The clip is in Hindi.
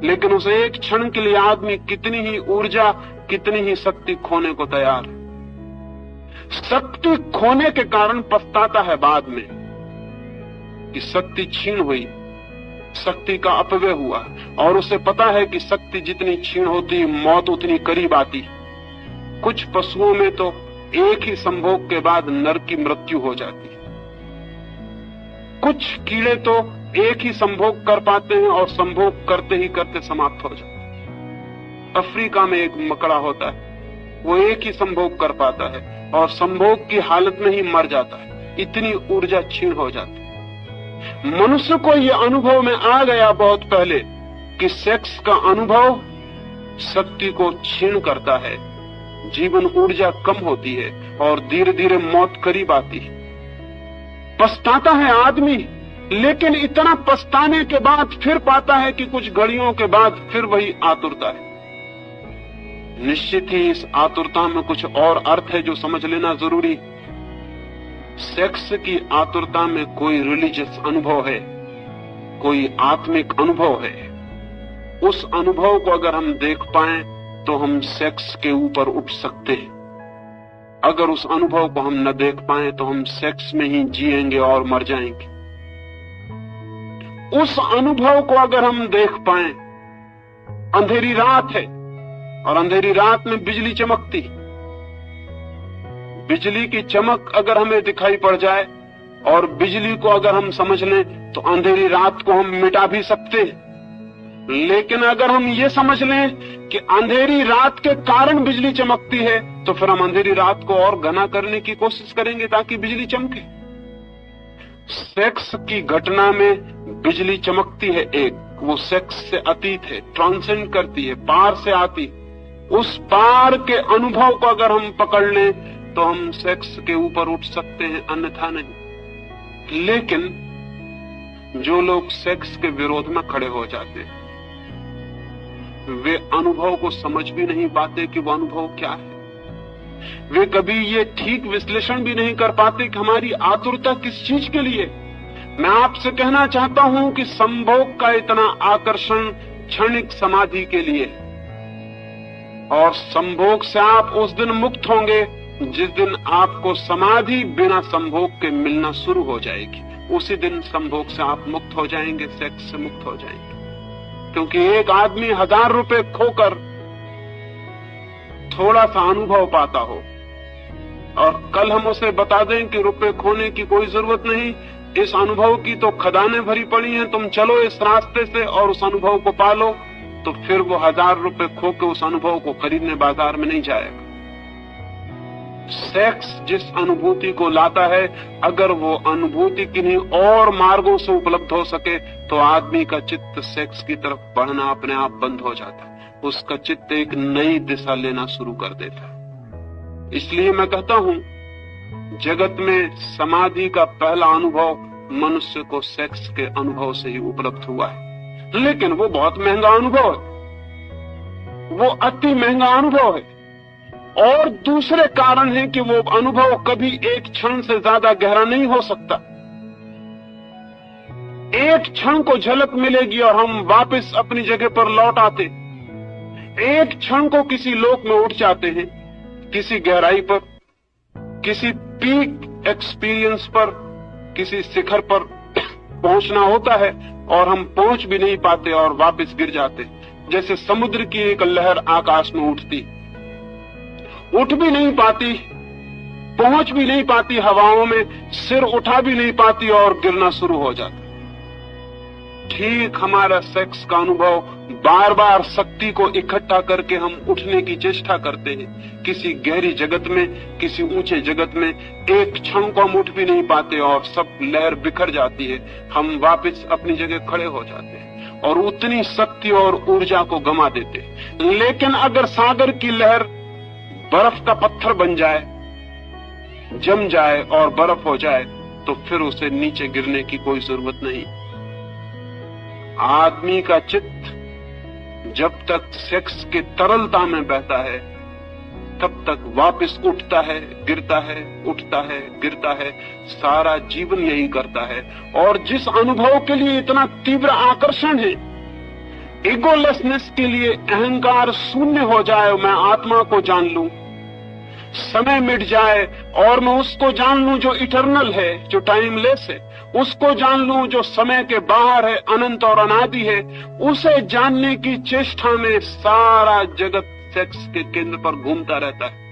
लेकिन उसे एक क्षण के लिए आदमी कितनी ही ऊर्जा, कितनी ही शक्ति खोने को तैयार है। शक्ति खोने के कारण पछताता है बाद में कि शक्ति छीन हुई, शक्ति का अपव्यय हुआ, और उसे पता है कि शक्ति जितनी छीन होती मौत उतनी करीब आती। कुछ पशुओं में तो एक ही संभोग के बाद नर की मृत्यु हो जाती है। कुछ कीड़े तो एक ही संभोग कर पाते हैं और संभोग करते ही करते समाप्त हो जाते हैं। अफ्रीका में एक मकड़ा होता है, वो एक ही संभोग कर पाता है और संभोग की हालत में ही मर जाता है, इतनी ऊर्जा छीन हो जाती है। मनुष्य को यह अनुभव में आ गया बहुत पहले कि सेक्स का अनुभव शक्ति को छीन करता है, जीवन ऊर्जा कम होती है और धीरे धीरे मौत करीब आती है। पछताता है आदमी, लेकिन इतना पछताने के बाद फिर पाता है कि कुछ घड़ियों के बाद फिर वही आतुरता है। निश्चित ही इस आतुरता में कुछ और अर्थ है जो समझ लेना जरूरी। सेक्स की आतुरता में कोई रिलीजियस अनुभव है, कोई आत्मिक अनुभव है। उस अनुभव को अगर हम देख पाएं तो हम सेक्स के ऊपर उठ सकते हैं। अगर उस अनुभव को हम न देख पाए तो हम सेक्स में ही जिएंगे और मर जाएंगे। उस अनुभव को अगर हम देख पाए, अंधेरी रात है और अंधेरी रात में बिजली चमकती, बिजली की चमक अगर हमें दिखाई पड़ जाए और बिजली को अगर हम समझ लें तो अंधेरी रात को हम मिटा भी सकते हैं। लेकिन अगर हम ये समझ लें कि अंधेरी रात के कारण बिजली चमकती है तो फिर हम अंधेरी रात को और घना करने की कोशिश करेंगे ताकि बिजली चमके। सेक्स की घटना में बिजली चमकती है, एक वो सेक्स से अतीत है, ट्रांसेंड करती है, पार से आती। उस पार के अनुभव को अगर हम पकड़ लें तो हम सेक्स के ऊपर उठ सकते हैं, अन्यथा नहीं। लेकिन जो लोग सेक्स के विरोध में खड़े हो जाते हैं वे अनुभव को समझ भी नहीं पाते कि वो अनुभव क्या है। वे कभी ये ठीक विश्लेषण भी नहीं कर पाते कि हमारी आतुरता किस चीज के लिए। मैं आपसे कहना चाहता हूं कि संभोग का इतना आकर्षण क्षणिक समाधि के लिए, और संभोग से आप उस दिन मुक्त होंगे जिस दिन आपको समाधि बिना संभोग के मिलना शुरू हो जाएगी। उसी दिन संभोग से आप मुक्त हो जाएंगे, सेक्स से मुक्त हो जाएंगे। क्योंकि एक आदमी 1000 रुपए खोकर थोड़ा सा अनुभव पाता हो और कल हम उसे बता दें कि रुपए खोने की कोई जरूरत नहीं, इस अनुभव की तो खदानें भरी पड़ी हैं, तुम चलो इस रास्ते से और उस अनुभव को पालो, तो फिर वो 1000 रुपए खो के उस अनुभव को खरीदने बाजार में नहीं जाएगा। सेक्स जिस अनुभूति को लाता है, अगर वो अनुभूति किन्हीं और मार्गों से उपलब्ध हो सके तो आदमी का चित्त सेक्स की तरफ बढ़ना अपने आप बंद हो जाता है, उसका चित्त एक नई दिशा लेना शुरू कर देता है। इसलिए मैं कहता हूं, जगत में समाधि का पहला अनुभव मनुष्य को सेक्स के अनुभव से ही उपलब्ध हुआ है। लेकिन वो बहुत महंगा अनुभव है, वो अति महंगा अनुभव है। और दूसरे कारण है कि वो अनुभव कभी एक क्षण से ज्यादा गहरा नहीं हो सकता। एक क्षण को झलक मिलेगी और हम वापस अपनी जगह पर लौट आते। एक क्षण को किसी लोक में उठ जाते हैं, किसी गहराई पर, किसी पीक एक्सपीरियंस पर, किसी शिखर पर पहुंचना होता है और हम पहुंच भी नहीं पाते और वापस गिर जाते। जैसे समुद्र की एक लहर आकाश में उठती, उठ भी नहीं पाती, पहुंच भी नहीं पाती हवाओं में, सिर उठा भी नहीं पाती और गिरना शुरू हो जाता। ठीक हमारा सेक्स का अनुभव बार बार शक्ति को इकट्ठा करके हम उठने की चेष्टा करते हैं। किसी गहरी जगत में, किसी ऊंचे जगत में एक क्षण को हम उठ भी नहीं पाते और सब लहर बिखर जाती है, हम वापस अपनी जगह खड़े हो जाते हैं और उतनी शक्ति और ऊर्जा को गंवा देते हैं। लेकिन अगर सागर की लहर बर्फ का पत्थर बन जाए, जम जाए और बर्फ हो जाए तो फिर उसे नीचे गिरने की कोई जरूरत नहीं। आदमी का चित्त जब तक सेक्स के तरलता में बहता है तब तक वापस उठता है, गिरता है, उठता है, गिरता है, सारा जीवन यही करता है। और जिस अनुभव के लिए इतना तीव्र आकर्षण है, ईगोलेसनेस के लिए अहंकार शून्य हो जाए, मैं आत्मा को जान लूं, समय मिट जाए और मैं उसको जान लूं जो इटर्नल है, जो टाइमलेस है, उसको जान लूं जो समय के बाहर है, अनंत और अनादि है। उसे जानने की चेष्टा में सारा जगत सेक्स के केंद्र पर घूमता रहता है।